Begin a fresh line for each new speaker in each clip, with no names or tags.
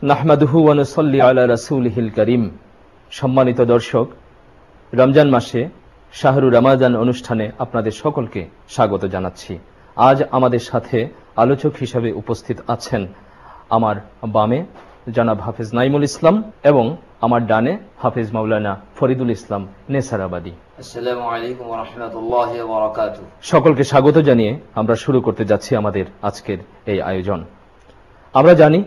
নাহমাদুহু ওয়া নুসাল্লি আলা রাসূলিহিল কারীম। সম্মানিত দর্শক, রমজান মাসে শাহরুর রমাদান অনুষ্ঠানে আপনাদের সকলকে স্বাগত জানাচ্ছি। আজ আমাদের সাথে আলোচক হিসেবে উপস্থিত আছেন আমার বামে জনাব হাফেজ নাইমুল ইসলাম এবং আমার ডানে হাফেজ মাওলানা ফরিদুল ইসলাম নেসারাবাদী।
আসসালামু আলাইকুম ওয়া রাহমাতুল্লাহি ওয়া বারাকাতুহু।
সকলকে স্বাগত জানিয়ে আমরা শুরু করতে যাচ্ছি আমাদের আজকের এই আয়োজন। আমরা জানি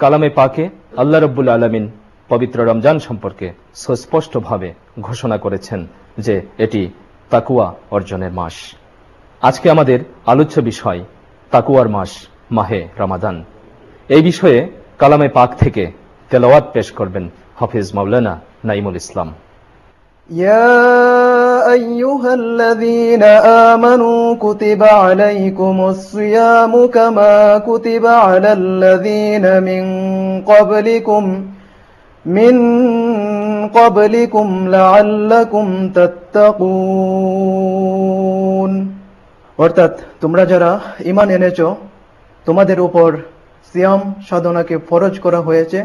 কালামে পাকে আল্লাহ রাব্বুল আলামিন পবিত্র রমজান সম্পর্কে সুস্পষ্টভাবে ঘোষণা করেছেন যে এটি তাকওয়া অর্জনের মাস। আজকে আমাদের আলোচ্য বিষয় তাকওয়ার মাস মাহে রমাদান। এই বিষয়ে কালামে পাক থেকে তেলাওয়াত পেশ করবেন হাফেজ মাওলানা নাইমুল ইসলাম।
يا أيها الذين آمنوا كتب عليكم الصيام كما كتب على الذين من قبلكم لعلكم تتقون। অর্থাৎ তোমরা যারা ঈমান এনেছো তোমাদের উপর সিয়াম সাধনাকে ফরজ করা হয়েছে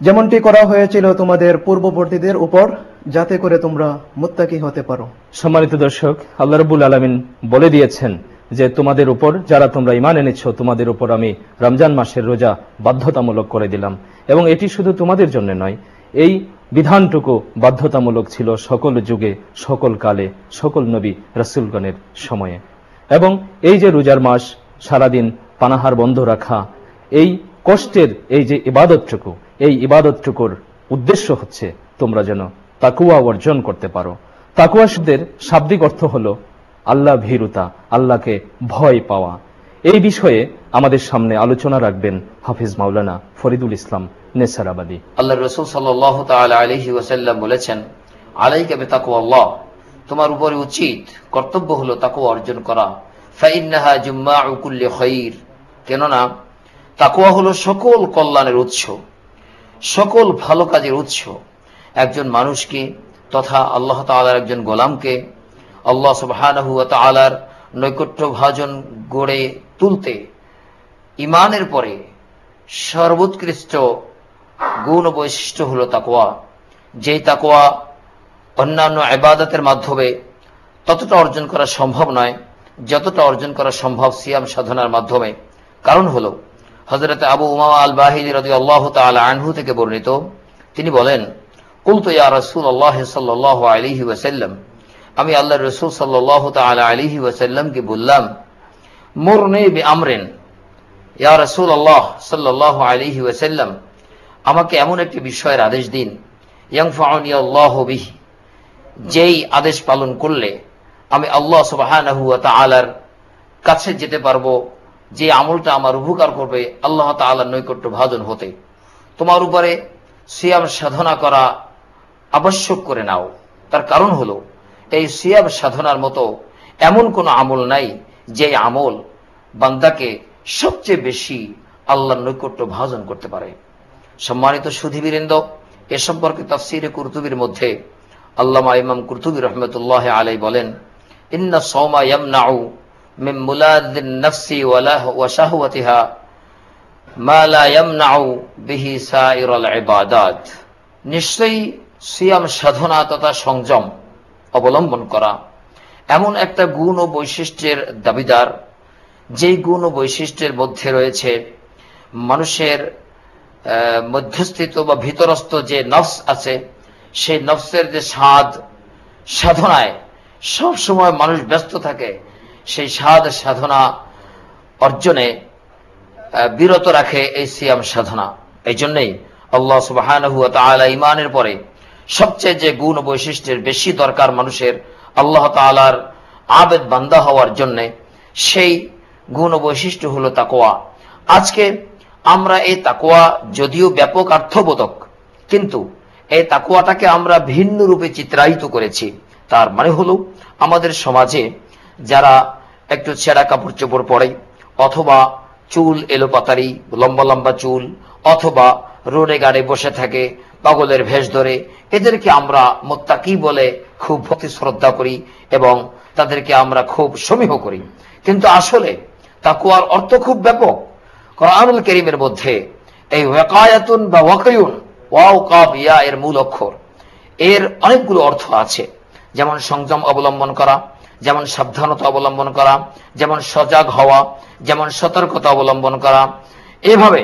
যেমনটি করা হয়েছিল তোমাদের পূর্ববর্তীদের উপর, যাতে করে তোমরা মুত্তাকি হতে পারো।
সম্মানিত দর্শক, আল্লাহ রাব্বুল আলামিন বলে দিয়েছেন যে তোমাদের উপর যারা তোমরা ঈমান এনেছো তোমাদের উপর আমি রমজান মাসের রোজা বাধ্যতামূলক করে দিলাম। এবং এটি শুধু তোমাদের জন্য নয়, এই বিধানটুকু বাধ্যতামূলক ছিল সকল যুগে, সকল কালে, সকল নবী রাসূলগণের সময়ে। এবং এই যে রোজার মাস, সারাদিন পানাহার বন্ধ রাখা, এই কষ্টের এই যে ইবাদতটুকু, এই ইবাদতটুকুর উদ্দেশ্য হচ্ছে তোমরা যেন তাকওয়া অর্জন করতে পারো। তাকওয়া শব্দের শাব্দিক অর্থ হলো আল্লাহ ভীরুতা, আল্লাহকে ভয় পাওয়া। এই বিষয়ে আমাদের সামনে আলোচনা রাখবেন হাফিজ মাওলানা ফরিদুল ইসলাম নেসারাবাদী।
আল্লাহর রাসূল সাল্লাল্লাহু তাআলা আলাইহি ওয়াসাল্লাম বলেছেন, আলাইকা বিতাকওয়াল্লাহ, তোমার উপরে উচিত কর্তব্য হলো তাকওয়া অর্জন করা। ফাইন্নাহা জুম্মাউ কুল্লি খাইর, কেননা তাকওয়া হলো সকল কল্যাণের উৎস, সকল ভালো কাজের উৎস। একজন মানুষকে তথা আল্লাহ তাআলার একজন গোলামকে আল্লাহ সুবহানাহু ওয়া তাআলার নৈকট্য ভাজন গড়ে তুলতে ঈমানের পরে সর্বোৎকৃষ্ট গুণ ও বৈশিষ্ট্য হলো তাকওয়া। যেই তাকওয়া অন্যান্য ইবাদতের মাধ্যমে ততটা অর্জন করা সম্ভব নয় যতটা অর্জন করা সম্ভব সিয়াম সাধনার মাধ্যমে। কারণ হলো হযরত আবু উমামা আল বাহিলি রাদিয়াল্লাহু তাআলা আনহু থেকে বর্ণিত, তিনি বলেন, কুলতু ইয়া রাসূলুল্লাহ সাল্লাল্লাহু আলাইহি ওয়াসাল্লাম, আমি আল্লাহর রাসূল সাল্লাল্লাহু তাআলা আলাইহি ওয়াসাল্লামকে বললাম, মুরনি বিআমরিন, ইয়া রাসূলুল্লাহ সাল্লাল্লাহু আলাইহি ওয়াসাল্লাম, আমাকে এমন একটি বিষয়ের আদেশ দিন, ইয়ানফাউনি আল্লাহু বিহি, যেই আদেশ পালন করলে আমি আল্লাহ সুবহানাহু ওয়া তাআলার কাছে যেতে পারবো, যে আমলটা আমার উপকার করবে আল্লাহ তাআলার নৈকট্য ভাজন হতে। তোমার উপরে সিয়াম সাধনা করা আবশ্যক করে নাও। তার কারণ হলো এই সিয়াম সাধনার মতো এমন কোনো আমল নাই যে আমল বান্দাকে সবচেয়ে বেশি আল্লাহর নৈকট্য ভাজন করতে পারে। সম্মানিত সুধীবৃন্দ, এ সম্পর্কে তাফসীরে কুরতুবীর মধ্যে আল্লামা ইমাম কুরতুবী রাহমাতুল্লাহি আলাইহি বলেন, ইন্না সাওমা ইয়ামনাউ মিন মুলাযিন নাফসি ওয়া শাহওয়াতিহা মা লা ইয়ামনাউ বিহি সাইরাল ইবাদাত। নিশ্চয়ই সিয়াম সাধনা তথা সংযম অবলম্বন করা এমন একটা গুণ ও বৈশিষ্ট্যের দাবিদার, যেই গুণ ও বৈশিষ্ট্যের মধ্যে রয়েছে মানুষের মধ্যস্থিত বা ভিতরস্থ যে নফস আছে, সেই নফসের যে স্বাদ সাধনায় সব সময় মানুষ ব্যস্ত থাকে, সেই স্বাদ সাধনা অর্জনে বিরত রাখে এই সিয়াম সাধনা। এই জন্যই আল্লাহ সুবহানাহু ওয়া তাআলা ঈমানের পরে সবচেয়ে যে গুণ ও বৈশিষ্ট্যের বেশি দরকার মানুষের আল্লাহ তাআলার আবেদ বান্দা হওয়ার জন্য, সেই গুণ ও বৈশিষ্ট্য হলো তাকওয়া। আজকে আমরা এই তাকওয়া যদিও ব্যাপক অর্থবোধক, কিন্তু এই তাকওয়াটাকে আমরা ভিন্ন রূপে চিত্রায়িত করেছি। তার মানে হলো আমাদের সমাজে যারা একটু ছেঁড়া কাপড় চোপড় পরে, অথবা চুল এলোপাতারি লম্বা লম্বা চুল, অথবা রোডে গাড়ে বসে থাকে পাগলের ভেষ ধরে, এদেরকে আমরা মুত্তাকি বলে খুব ভক্তি শ্রদ্ধা করি এবং তাদেরকে আমরা খুব সমীহ করি। কিন্তু আসলে তাকওয়ার অর্থ খুব ব্যাপক। কোরআনুল কারীমের মধ্যে এই ওয়াকায়াতুন বা ওয়াকিউন, ওয়াও কাফ ইয়া এর মূল অক্ষর, এর অনেকগুলো অর্থ আছে। যেমন সংযম অবলম্বন করা, যেমন সাবধানতা অবলম্বন করা, যেমন সজাগ হওয়া, যেমন সতর্কতা অবলম্বন করা, এভাবে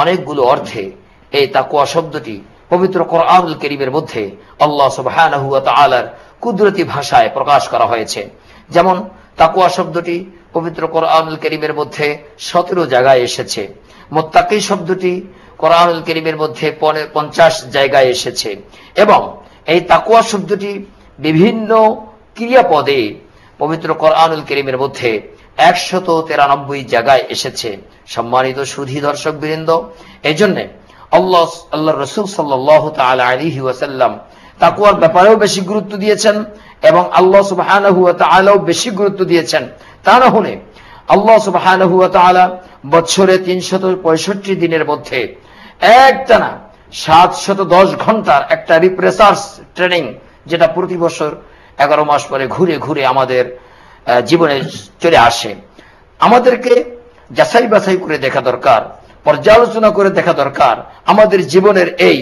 অনেকগুলো অর্থে এই তাকওয়া শব্দটি পবিত্র কোরআনুল কারীমের মধ্যে আল্লাহ সুবহানাহু ওয়া তাআলার কুদরতি ভাষায় প্রকাশ করা হয়েছে। যেমন তাকওয়া শব্দটি পবিত্র কোরআনুল কারীমের মধ্যে 17 জায়গায় এসেছে। মুত্তাকি শব্দটি কোরআনুল কারীমের মধ্যে 50 জায়গায় এসেছে, এবং এই তাকওয়া শব্দটি বিভিন্ন ক্রিয়াপদে পবিত্র কোরআনুল কারীমের মধ্যে 193 জায়গায় এসেছে। সম্মানিত সুধী দর্শক বৃন্দ, এই জন্য আল্লাহ রাসূল সাল্লাল্লাহু তাআলা আলাইহি ওয়াসাল্লাম তাকওয়ার ব্যাপারেও বেশি গুরুত্ব দিয়েছেন, এবং আল্লাহ সুবহানাহু ওয়া তাআলাও বেশি গুরুত্ব দিয়েছেন। তা না হলে আল্লাহ সুবহানাহু ওয়া তাআলা বছরে 365 দিনের মধ্যে একটানা 710 ঘন্টার একটা রিফ্রেশার্স ট্রেনিং, যেটা প্রতি বছর 11 মাস পরে ঘুরে ঘুরে আমাদের জীবনে চলে আসে, আমাদেরকে যাচাই বাছাই করে দেখা দরকার, পর্যালোচনা করে দেখা দরকার আমাদের জীবনের এই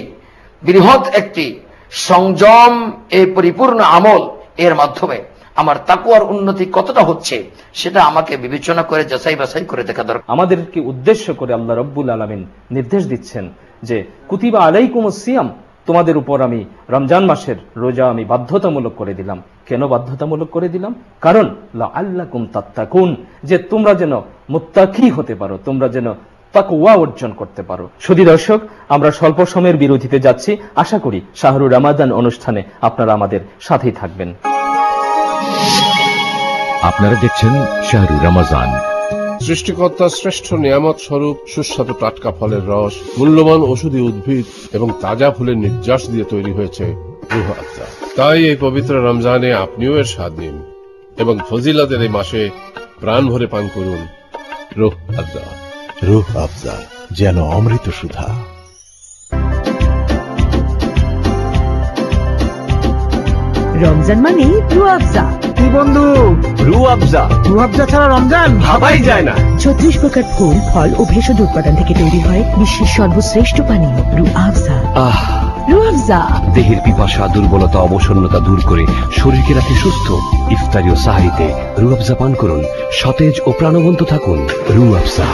বৃহৎ একটি সংযম, এই পরিপূর্ণ আমল, এর মাধ্যমে আমার তাকওয়ার উন্নতি কতটা হচ্ছে সেটা আমাকে বিবেচনা করে যাচাই বাছাই করে দেখা দরকার।
আমাদেরকে উদ্দেশ্য করে আল্লাহ রাব্বুল আলামিন নির্দেশ দিচ্ছেন যে কুতিবা আলাইকুমুস সিয়াম, তোমাদের উপর আমি রমজান মাসের রোজা আমি বাধ্যতামূলক করে দিলাম। কেন বাধ্যতামূলক করে দিলাম? কারণ লাআল্লাকুম তাত্তাকুন, যে তোমরা যেন মুত্তাকি হতে পারো, তোমরা যেন তাকওয়া অর্জন করতে পারো। সুধী দর্শক, আমরা স্বল্প সময়ের বিরতিতে যাচ্ছি। আশা করি শাহরুর রমাদান অনুষ্ঠানে আপনারা আমাদের সাথেই থাকবেন।
আপনারা দেখছেন শাহরুর রমাজান।
সৃষ্টিকর্তার শ্রেষ্ঠ নিয়ামত স্বরূপ সুস্বাদু টাটকা ফলের রস, মূল্যবান ঔষধি উদ্ভিদ এবং তাজা ফুলের নির্যাস দিয়ে তৈরি হয়েছে রূহ আফজা। তাই এই পবিত্র রমজানে আপনিও এর স্বাদ নিন এবং ফজিলতের এই মাসে প্রাণ ভরে পান করুন রূহ আফজা।
রূহ আফজা, যেন অমৃত সুধা।
রমজান মানে রূহ আফজা।
কি বন্ধু, রূহ আফজা, রূহ আফজা ছাড়া রমজান ভাবাই যায় না।
36 প্রকার ফুল, ফল ও ভেষজ উৎপাদন থেকে তৈরি হয় বিশ্বের সর্বশ্রেষ্ঠ পানীয় রূহ আফজা। রূহ আফজা
দেহের পিপাসা, দুর্বলতা, অবসন্নতা দূর করে শরীরকে রাখে সুস্থ। ইফতারি ও সাহরিতে রূহ আফজা পান করুন, সতেজ ও প্রাণবন্ত থাকুন। রূহ আফজা,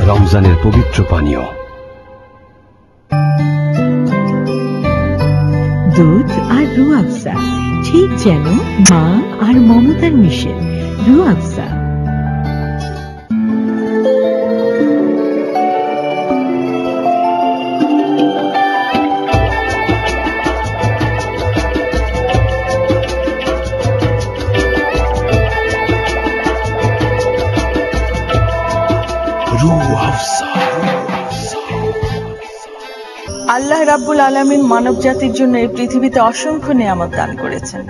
রমজানের পবিত্র পানীয়।
দুধ আর রূহ আফজা ঠিক যেন মা আর মমতার মিশেল। রূহ আফজা।
আল্লাহ রাব্বুল আলামিন মানব জাতির জন্য এই পৃথিবীতে অসংখ্য নিয়ামত দান করেছেন।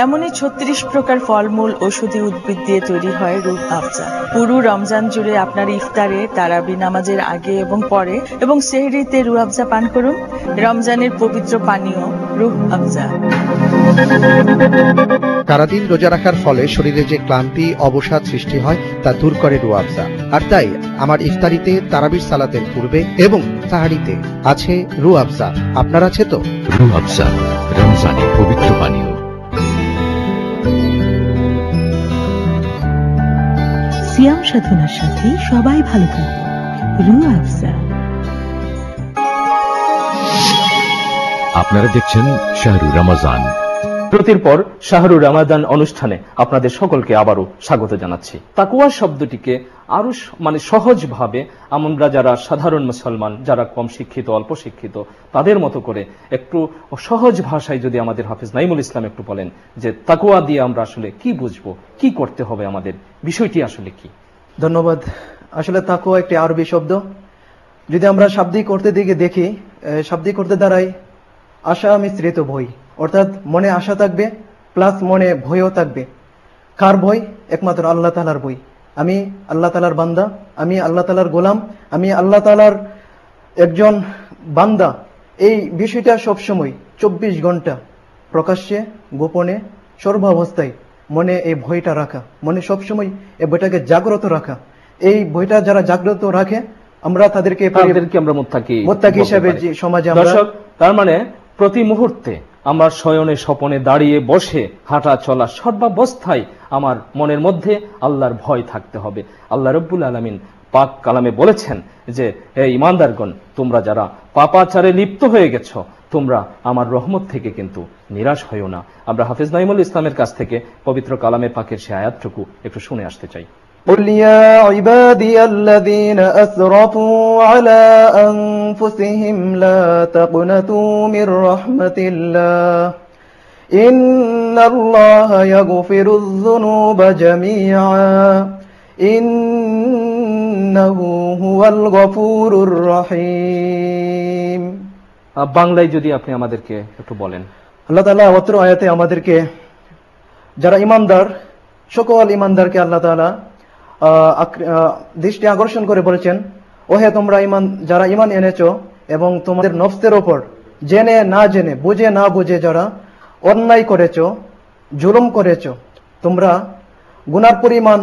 এমনই 36 প্রকার ফলমূল, ঔষধি উদ্ভিদ দিয়ে তৈরি হয় রূহ আফজা। পুরো রমজান জুড়ে আপনার ইফতারে, তারাবি নামাজের আগে এবং পরে এবং সেহরিতে রূহ আফজা পান করুন। রমজানের পবিত্র পানীয় রূহ আফজা।
সারাদিন রোজা রাখার ফলে শরীরে যে ক্লান্তি, অবসাদ সৃষ্টি হয় তা দূর করে রূহ আফজা। আর তাই আমার ইফতারিতে, তারাবির সালাতের পূর্বে এবং সাহারিতে আছে রূহ আফজা। আপনার আছে তো?
রূহ আফজা, রমজানের পবিত্র পানীয়।
সিয়াম সাধনার সাথে সবাই ভালো থাকবে। রূহ আফজা।
আপনারা দেখছেন শাহরুর রমাজান।
বিরতির পর শাহরুর রমাদান অনুষ্ঠানে আপনাদের সকলকে আবারও স্বাগত জানাচ্ছি। তাকওয়া শব্দটিকে আরো সহজভাবে আমরা যারা সাধারণ মুসলমান, যারা কম শিক্ষিত, অল্প শিক্ষিত, তাদের মতো করে একটু সহজ ভাষায় যদি আমাদের হাফেজ নাইমুল ইসলাম একটু বলেন যে তাকওয়া দিয়ে আমরা আসলে কি বুঝবো, কি করতে হবে, আমাদের বিষয়টি আসলে কি?
ধন্যবাদ। আসলে তাকওয়া একটি আরবি শব্দ। যদি আমরা শাব্দিক অর্থের দিকে দেখি, শাব্দিক অর্থে দ্বারাই আশা মিশ্রিত ভয়, অর্থাৎ মনে আশা থাকবে প্লাস মনে ভয়ও থাকবে। কার ভয়? একমাত্র আল্লাহ তাআলার ভয়। আমি আল্লাহ তাআলার বান্দা, আমি আল্লাহ তাআলার গোলাম, আমি আল্লাহ তাআলার একজন বান্দা। এই বিষয়টা সবসময় 24 ঘন্টা প্রকাশ্যে, গোপনে, সর্বাবস্থায় মনে এই ভয়টা রাখা, মনে সবসময় এই ভয়টাকে জাগ্রত রাখা। এই ভয়টা যারা জাগ্রত রাখে আমরা তাদেরকে
আমরা মুত্তাকি
হিসেবে সমাজে আমরা।
দর্শক, তার মানে প্রতি মুহূর্তে আমার শয়নে স্বপনে দাঁড়িয়ে বসে হাঁটা চলা সর্বাবস্থায় আমার মনের মধ্যে আল্লাহর ভয় থাকতে হবে। আল্লাহ রাব্বুল আলামিন পাক কালামে বলেছেন যে হে ঈমানদারগণ, তোমরা যারা পাপাচারে লিপ্ত হয়ে গেছো, তোমরা আমার রহমত থেকে কিন্তু নিরাশ হইও না। আমরা হাফেজ নাইমুল ইসলামের কাছ থেকে পবিত্র কালামে পাকের সেই আয়াতটুকু একটু শুনে আসতে চাই।
قل يا عبادي الذين أسرفوا على أنفسهم لا تقنطوا من رحمة الله إن الله يغفر الذنوب جميعا إنه هو الغفور الرحيم।
বাংলায় যদি আপনি আমাদেরকে একটু বলেন।
আল্লাহ তাআলা অত্র আয়াতে আমাদেরকে, যারা ঈমানদার, সকল ঈমানদারকে আল্লাহ তাআলা দৃষ্টি আকর্ষণ করে বলেছেন, ওহে তোমরা যারা ঈমান এনেছো এবং তোমাদের নফসের ওপর জেনে না জেনে, বুঝে না বুঝে যারা অন্যায় করেছো, জুলুম করেছো, তোমরা গুনার পরিমাণ,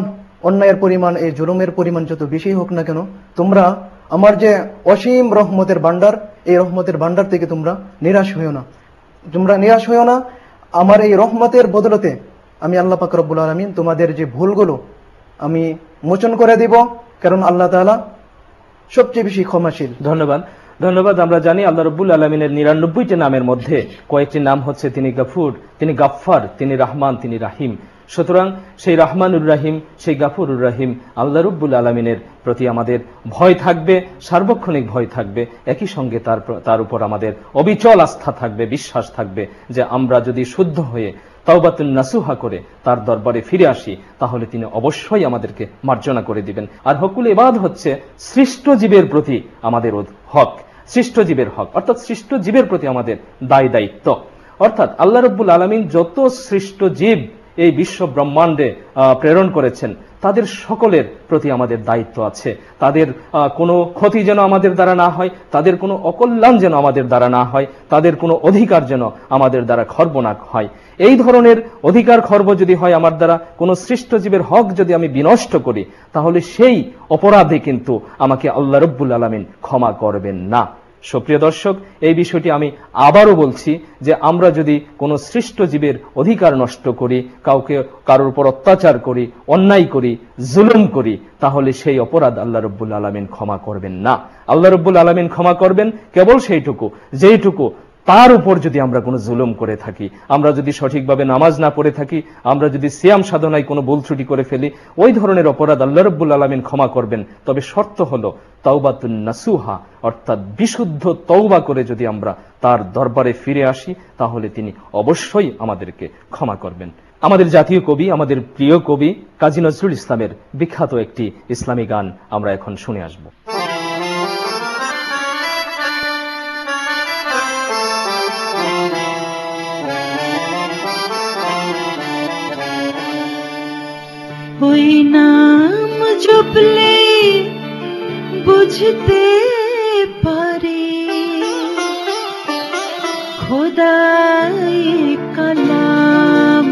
অন্যায়ের পরিমাণ, এই জুলুমের পরিমাণ যত বেশি হোক না কেন, তোমরা আমার যে অসীম রহমতের ভান্ডার, এই রহমতের ভান্ডার থেকে তোমরা নিরাশ হইও না। তোমরা নিরাশ হইও না। আমার এই রহমতের বদলতে আমি আল্লাহ পাক রব্বুল আলামিন তোমাদের যে ভুলগুলো আমি মোচন করে দিব, কারণ আল্লাহ তাআলা সবচেয়ে বেশি ক্ষমাশীল।
ধন্যবাদ। আমরা জানি আল্লাহ রাব্বুল আলামিনের 99টি নামের মধ্যে কয়েকটি নাম হচ্ছে তিনি গফুর, তিনি গাফফার, তিনি রহমান, তিনি রাহিম। সুতরাং সেই রহমানুর রাহিম, সেই গাফুরুর রাহিম আল্লাহ রাব্বুল আলামিনের প্রতি আমাদের ভয় থাকবে, সার্বক্ষণিক ভয় থাকবে। একই সঙ্গে তার উপর আমাদের অবিচল আস্থা থাকবে, বিশ্বাস থাকবে যে আমরা যদি শুদ্ধ হয়ে তাওবাতুন নাসুহা করে তার দরবারে ফিরে আসি, তাহলে তিনি অবশ্যই আমাদেরকে মার্জনা করে দিবেন। আর হকুল ইবাদ হচ্ছে সৃষ্ট জীবের প্রতি আমাদের হক, সৃষ্ট জীবের হক, অর্থাৎ সৃষ্ট জীবের প্রতি আমাদের দায়িত্ব। অর্থাৎ আল্লাহ রাব্বুল আলামিন যত সৃষ্ট জীব এই বিশ্ব ব্রহ্মাণ্ডে প্রেরণ করেছেন, তাদের সকলের প্রতি আমাদের দায়িত্ব আছে। তাদের কোনো ক্ষতি যেন আমাদের দ্বারা না হয়, তাদের কোনো অকল্যাণ যেন আমাদের দ্বারা না হয়, তাদের কোনো অধিকার যেন আমাদের দ্বারা খর্ব না হয়। এই ধরনের অধিকার খর্ব যদি হয় আমার দ্বারা, কোনো সৃষ্ট জীবের হক যদি আমি বিনষ্ট করি, তাহলে সেই অপরাধে কিন্তু আমাকে আল্লাহ রাব্বুল আলামিন ক্ষমা করবেন না। সুপ্রিয় দর্শক, এই বিষয়টি আমি আবারও বলছি যে আমরা যদি কোনো সৃষ্ট জীবের অধিকার নষ্ট করি, কারোর উপর অত্যাচার করি, অন্যায় করি, জুলুম করি, তাহলে সেই অপরাধ আল্লাহ রাব্বুল আলামিন ক্ষমা করবেন না। আল্লাহ রাব্বুল আলামিন ক্ষমা করবেন কেবল সেইটুকু, যেইটুকু তার উপর যদি আমরা কোনো জুলুম করে থাকি, আমরা যদি সঠিকভাবে নামাজ না পড়ে থাকি, আমরা যদি সিয়াম সাধনায় কোনো ভুল ত্রুটি করে ফেলি, ওই ধরনের অপরাধ আল্লাহ রাব্বুল আলামিন ক্ষমা করবেন। তবে শর্ত হলো তাওবাতুন নাসুহা, অর্থাৎ বিশুদ্ধ তওবা করে যদি আমরা তার দরবারে ফিরে আসি, তাহলে তিনি অবশ্যই আমাদেরকে ক্ষমা করবেন। আমাদের জাতীয় কবি, আমাদের প্রিয় কবি কাজী নজরুল ইসলামের বিখ্যাত একটি ইসলামী গান আমরা এখন শুনে আসব।
ওই নাম জপলে বুঝতে পারি খোদাই কালাম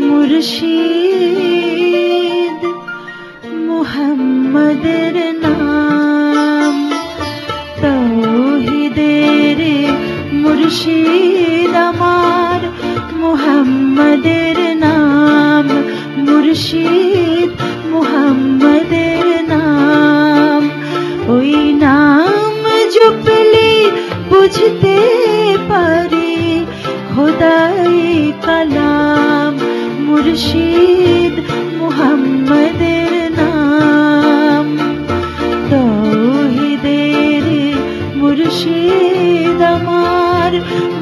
মুর্শিদ মুহাম্মদের নাম, তাওহীদের মুর্শিদ আমার মুহাম্মদের নাম, মুর্শিদ মুহাম্মদের নাম। ওই নাম জপলে বুঝতে পারি খোদাই কালাম মুর্শিদ মুহাম্মদের নাম, তাওহীদের মুর্শিদ আমার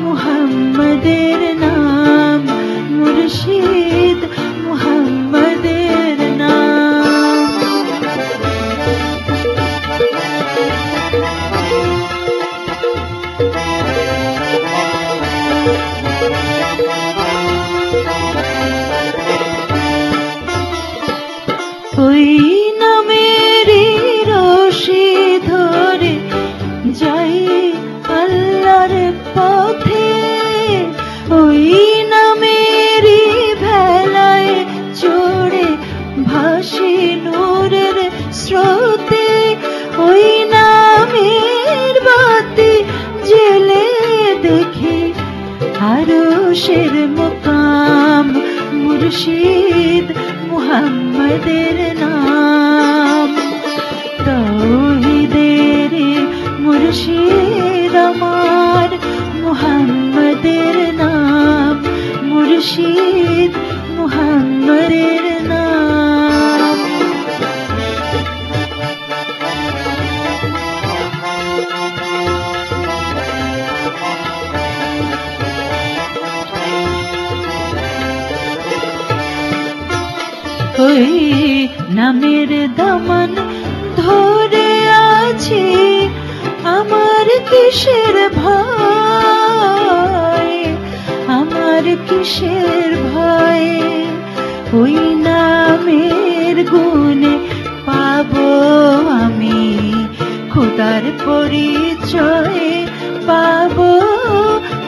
মুহাম্মদের নাম, মুর্শিদ মুহাম্মদের নাম। ওই নামেরই রশি ধরে যাই মুর্শিদ আমার মুহাম্মদের নাম, মুর্শিদ মুহাম্মদের নাম। ওই নামের দামান ধরে আছি, আমার কিসের ভয়, আমার কিসের ভয়। ওই নামের গুণে পাবো আমি খোদার পরিচয়, পাবো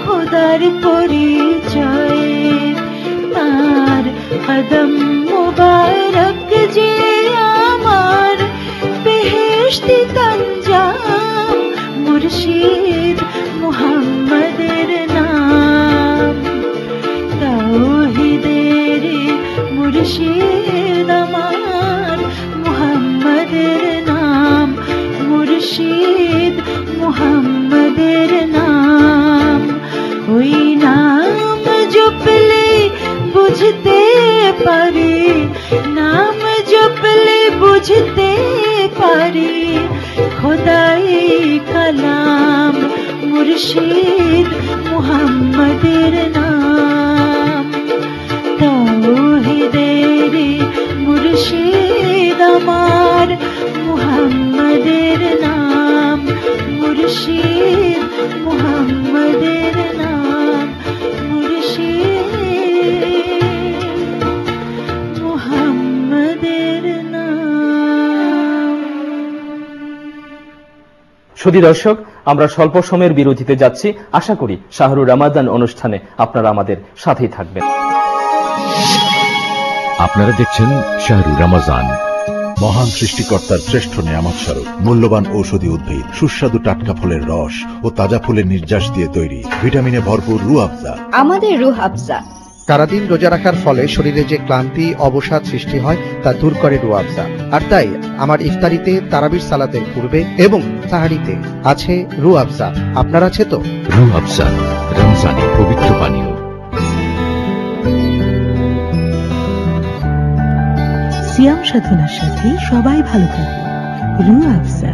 খোদার পরিচয়। তার কদম মুবারক যে আমার বেহেশতি তঞ্জাম, মুর্শিদ মুহাম্মদের নাম। তাওহীদের মুর্শিদ আমার মুহাম্মদের নাম, মুর্শিদ মুহাম্মদের নাম। ওই নাম জপলে বুঝতে পারি, নাম জপলে বুঝতে পারি খোদাই কালাম, মুর্শিদ মুহাম্মদের নাম। তাওহীদের মুর্শিদ আমার মুহাম্মদের নাম, মুর্শিদ মুহাম্মদের নাম, মুর্শিদ মুহাম্মদের নাম।
সুধী দর্শক, আমরা স্বল্প সময়ের বিরতিতে যাচ্ছি। আশা করি শাহরুর রমাদান অনুষ্ঠানে আপনারা আমাদের সাথেই থাকবেন।
আপনারা দেখছেন শাহরুর রমাজান। মহান সৃষ্টিকর্তার শ্রেষ্ঠ নিয়ামত স্বরূপ মূল্যবান ঔষধি উদ্ভিদ, সুস্বাদু টাটকা ফলের রস ও তাজা ফুলের নির্যাস দিয়ে তৈরি ভিটামিনে ভরপুর রুহ আফজা।
আমাদের রুহ আফজা
সারাদিন রোজা রাখার ফলে শরীরে যে ক্লান্তি অবসাদ সৃষ্টি হয় তা দূর করে রুহ আফজা। আর তাই আমার ইফতারিতে তারাবির সালাতের পূর্বে এবং সাহারিতে আছে রুহ আফজা। আপনার আছে তো?
রুহ আফজা রমজানের পবিত্র পানীয়।
সিয়াম সাধনার সাথে সবাই ভালো থাকে। রুহ আফজা।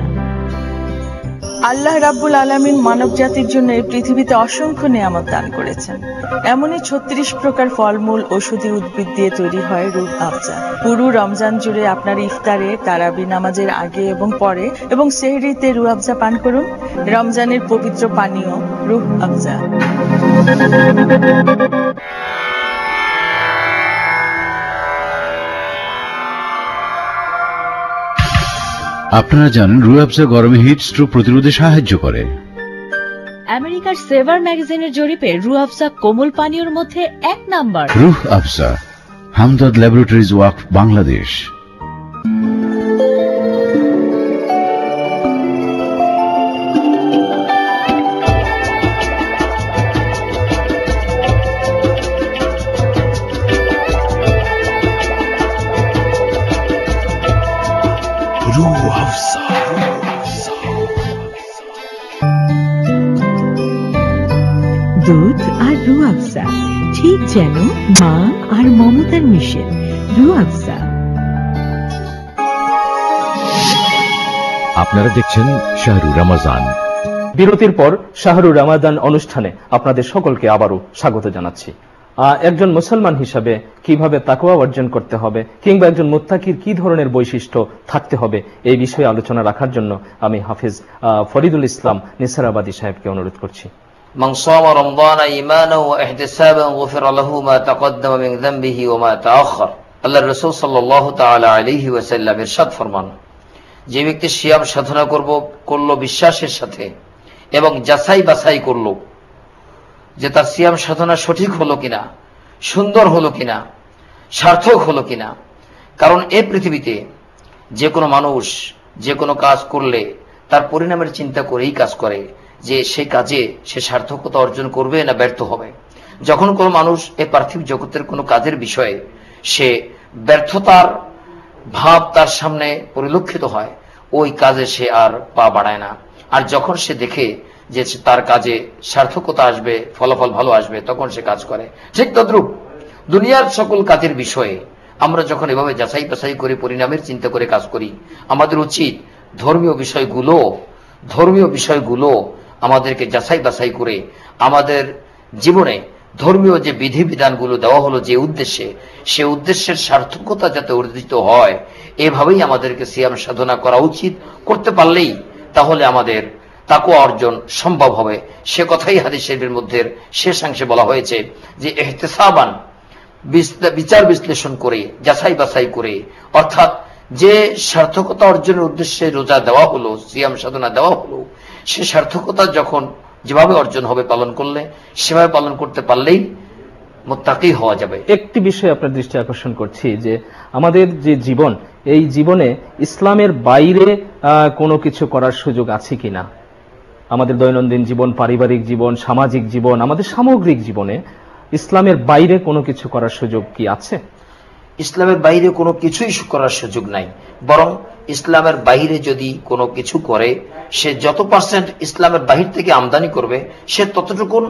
আল্লাহ রাব্বুল আলামিন মানব জাতির জন্য এই পৃথিবীতে অসংখ্য নিয়ামত দান করেছেন। এমনই 36 প্রকার ফলমূল ঔষধি উদ্ভিদ দিয়ে তৈরি হয় রুহ আফজা। পুরো রমজান জুড়ে আপনার ইফতারে, তারাবি নামাজের আগে এবং পরে এবং সেহরিতে রুহ আফজা পান করুন। রমজানের পবিত্র পানীয় রুহ আফজা।
আপনারা জানেন রুহ আফজা গরমে হিট স্ট্রোক প্রতিরোধে সাহায্য করে।
আমেরিকার সেভার ম্যাগাজিনের জরিপে রুহ আফজা কোমল পানীয়র মধ্যে 1 নাম্বার।
রুহ আফজা, হামদর্দ ল্যাবরেটরিজ ওয়াকফ, বাংলাদেশ।
দুধ আর রুহ আফজা ঠিক যেন মা আর মমতার মিশেল। রুহ আফজা।
আপনারা দেখছেন শাহরুর রমাজান।
বিরতির পর শাহরুর রমাদান অনুষ্ঠানে আপনাদের সকলকে আবারও স্বাগত জানাচ্ছি। একজন মুসলমান হিসাবে কিভাবে তাকওয়া অর্জন করতে হবে কিংবা একজন মুত্তাকির কি ধরনের বৈশিষ্ট্য থাকতে হবে এই বিষয়ে আলোচনা রাখার জন্য আমি হাফেজ ফরিদুল ইসলাম নিসারাবাদী সাহেবকে অনুরোধ করছি।
من صام رمضان إيمانا واحتسابا غفر له ما تقدم من ذنبه وما تأخر। আল্লাহর রাসূল সাল্লাল্লাহু তাআলা আলাইহি ওয়াসাল্লাম ইরশাদ ফরমান, যে ব্যক্তি সিয়াম সাধনা করলো বিশ্বাসের সাথে এবং যাচাই বাছাই করলো যে তার সিয়াম সাধনা সঠিক হলো কিনা, সুন্দর হলো কিনা, সার্থক হলো কিনা। কারণ এই পৃথিবীতে যে কোনো মানুষ যে কোনো কাজ করলে তার পরিণামের চিন্তা করেই কাজ করে যে সেই কাজে সে সার্থকতা অর্জন করবে না ব্যর্থ হবে। যখন কোনো মানুষ এই পার্থিব জগতের কোনো কাজের বিষয়ে সে ব্যর্থতার ভাব তার সামনে পরিলক্ষিত হয়, ওই কাজে সে আর পা বাড়ায় না, আর যখন সে দেখে যে তার কাজে সার্থকতা আসবে, ফলাফল ভালো আসবে, তখন সে কাজ করে। ঠিক তদ্রূপ দুনিয়ার সকল কাজের বিষয়ে আমরা যখন এভাবে যাচাই বাছাই করে পরিণামের চিন্তা করে কাজ করি, আমাদের উচিত ধর্মীয় বিষয়গুলো আমাদেরকে যাচাই বাছাই করে আমাদের জীবনে ধর্মীয় যে বিধিবিধানগুলো দেওয়া হলো যে উদ্দেশ্যে, সে উদ্দেশ্যের সার্থকতা যাতে অর্জিত হয়, এভাবেই আমাদেরকে সিয়াম সাধনা করা উচিত। করতে পারলেই তাহলে আমাদের তাকওয়া অর্জন সম্ভব হবে। সে কথাই হাদিস শরীফের মধ্যে শেষাংশে বলা হয়েছে যে ইহতিসাবান, বিচার বিশ্লেষণ করে, যাচাই বাছাই করে, অর্থাৎ যে সার্থকতা অর্জনের উদ্দেশ্যে রোজা দেওয়া হলো, সিয়াম সাধনা দেওয়া হলো, সে সার্থকতা যখন যেভাবে অর্জন হবে পালন করলে, সেভাবে পালন করতে পারলেই মুত্তাকি হওয়া যাবে।
একটি বিষয় আপনার দৃষ্টি আকর্ষণ করছি যে আমাদের যে জীবন, এই জীবনে ইসলামের বাইরে কোনো কিছু করার সুযোগ আছে কিনা। আমাদের দৈনন্দিন জীবন, পারিবারিক জীবন, সামাজিক জীবন, আমাদের সামগ্রিক জীবনে ইসলামের বাইরে কোনো কিছু করার সুযোগ কি আছে?
ইসলামের বাইরে কোনো কিছুই করার সুযোগ নাই। বরং ইসলামের বাইরে যদি কোনো কিছু করে, সে যত পার্সেন্ট ইসলামের বাহির থেকে আমদানি করবে, সে ততটুকুন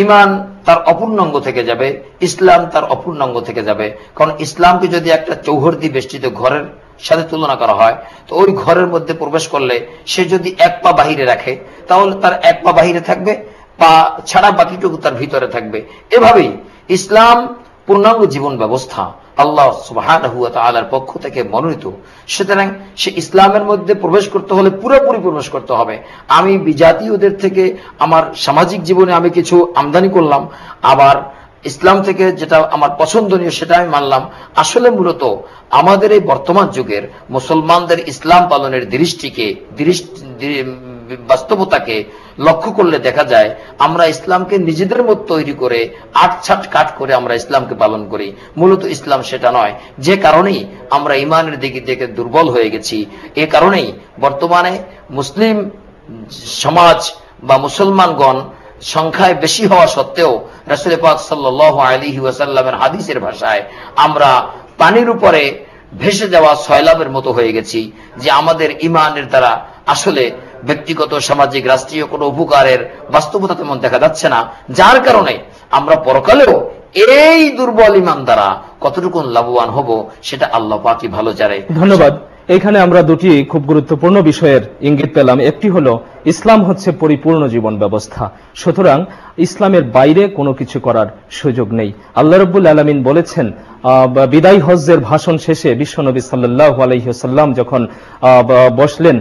ইমান তার অপূর্ণাঙ্গ থেকে যাবে, ইসলাম তার অপূর্ণাঙ্গ থেকে যাবে। কারণ ইসলামকে যদি একটা চৌহর্দি বেষ্টিত ঘরের সাথে তুলনা করা হয়, তো ওই ঘরের মধ্যে প্রবেশ করলে সে যদি এক পা বাহিরে রাখে, তাহলে তার এক পা বাহিরে থাকবে, পা ছাড়া বাকিটুকু তার ভিতরে থাকবে। এভাবেই ইসলাম পূর্ণাঙ্গ জীবন ব্যবস্থা, আল্লাহ সুবহানাহু ওয়া তাআলার পক্ষ থেকে মনোনীত। সুতরাং সে ইসলামের মধ্যে প্রবেশ করতে হলে পুরোপুরি প্রবেশ করতে হবে। আমি বিজাতীয়দের থেকে আমার সামাজিক জীবনে আমি কিছু আমদানি করলাম, আবার ইসলাম থেকে যেটা আমার পছন্দনীয় সেটা আমি মানলাম। আসলে মূলত আমাদের এই বর্তমান যুগের মুসলমানদের ইসলাম পালনের বাস্তবতাকে লক্ষ্য করলে দেখা যায় আমরা ইসলামকে নিজেদের মতো তৈরি করে আটছাট কাট করে আমরা ইসলামকে পালন করি। মূলত ইসলাম সেটা নয়। যে কারণেই আমরা ইমানের দিকে থেকে দুর্বল হয়ে গেছি, এ কারণেই বর্তমানে মুসলিম সমাজ বা মুসলমানগণ সংখ্যায় বেশি হওয়া সত্ত্বেও রাসূল পাক সাল্লাল্লাহু আলাইহি ওয়াসাল্লামের হাদিসের ভাষায় আমরা পানির উপরে ভেসে যাওয়া সয়লাবের মতো হয়ে গেছি, যে আমাদের ইমানের দ্বারা আসলে ব্যক্তিগত, সামাজিক, রাষ্ট্রীয় কোনো উপকারের বাস্তবতা তেমন দেখা যাচ্ছে না। যার কারণে আমরা পরকালেও এই দুর্বল ইমান দ্বারা কতটুকু লাভবান হব সেটা আল্লাহ পাকই ভালো জানে।
ধন্যবাদ। এখানে আমরা দুটি খুব গুরুত্বপূর্ণ বিষয়ের ইঙ্গিত পেলাম। একটি হলো ইসলাম হচ্ছে পরিপূর্ণ জীবন ব্যবস্থা, সুতরাং ইসলামের বাইরে কোনো কিছু করার সুযোগ নেই। আল্লাহ রাব্বুল আলামিন বলেছেন, বিদায় হজ্জের ভাষণ শেষে বিশ্বনবী সাল্লাল্লাহু আলাইহি ওয়াসাল্লাম যখন বসলেন,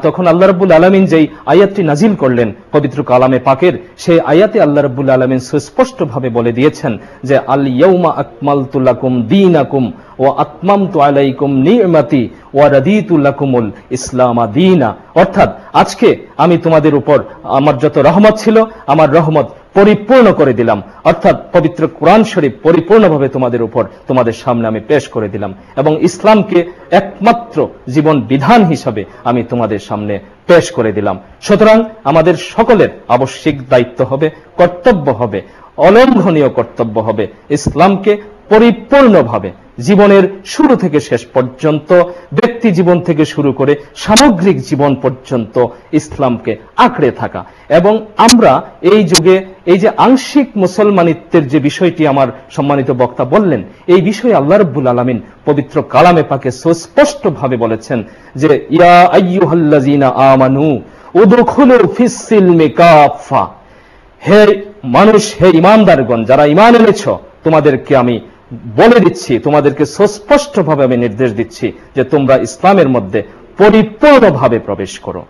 তখন আল্লাহ রাব্বুল আলামিন যেই আয়াতটি নাজিল করলেন পবিত্র কালামে পাকের, সেই আয়াতে আল্লাহ রাব্বুল আলামিন সুস্পষ্টভাবে বলে দিয়েছেন যে আল ইয়াউমা আকমালতু লাকুম দীনাকুম ওয়া আতমামতু আলাইকুম নি'মাতি ওয়া রাদিতু লাকুমুল ইসলামা দীনা। অর্থাৎ আজকে আমি তোমাদের উপর আমার যত রহমত ছিল, আমার রহমত পরিপূর্ণ করে দিলাম। অর্থাৎ পবিত্র কোরআন শরীফ পরিপূর্ণভাবে তোমাদের উপর, তোমাদের সামনে আমি পেশ করে দিলাম, এবং ইসলামকে একমাত্র জীবন বিধান হিসাবে আমি তোমাদের সামনে পেশ করে দিলাম। সুতরাং আমাদের সকলের আবশ্যিক দায়িত্ব হবে, কর্তব্য হবে, অলঙ্ঘনীয় কর্তব্য হবে ইসলামকে পরিপূর্ণভাবে জীবনের শুরু থেকে শেষ পর্যন্ত, ব্যক্তি জীবন থেকে শুরু করে সামগ্রিক জীবন পর্যন্ত ইসলামকে আঁকড়ে থাকা। এবং আমরা এই যুগে এই যে আংশিক মুসলমানিত্বের যে বিষয়টি আমার সম্মানিত বক্তা বললেন, এই বিষয়ে আল্লাহ রাব্বুল আলামিন পবিত্র কালামে পাকে সুস্পষ্টভাবে বলেছেন যে ইয়া আইয়ুহাল্লাযীনা আমানু উদখুলু ফিস সিলমি কাফা, হে মানুষ, হে ঈমানদারগণ, যারা ঈমান এনেছো, তোমাদেরকে আমি বলে দিচ্ছি, তোমাদেরকে সুস্পষ্টভাবে আমি নির্দেশ দিচ্ছি যে তোমরা ইসলামের মধ্যে পরিপূর্ণভাবে প্রবেশ করো।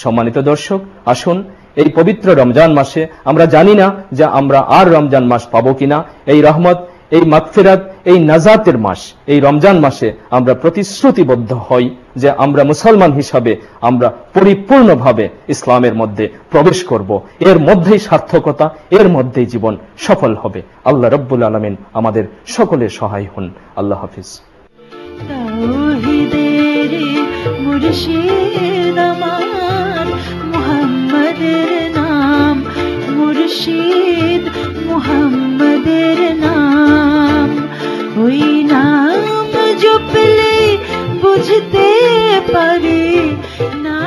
সম্মানিত দর্শক, আসুন এই পবিত্র রমজান মাসে, আমরা জানি না যে আমরা আর রমজান মাস পাবো কিনা, এই রহমত, এই মাগফিরাত, এই নাজাতের মাস, এই রমজান মাসে আমরা প্রতিশ্রুতিবদ্ধ হই যে আমরা মুসলমান হিসাবে আমরা পরিপূর্ণভাবে ইসলামের মধ্যে প্রবেশ করব। এর মধ্যেই সার্থকতা, এর মধ্যেই জীবন সফল হবে। আল্লাহ রাব্বুল আলামিন আমাদের সকলের সহায় হন। আল্লাহ হাফিজ।
তাওহীদের মুর্শিদ আমার মুহাম্মাদের নাম, মুর্শিদ মুহাম্মাদের নাম, ওই নাম জপলে বুঝতে পারে না।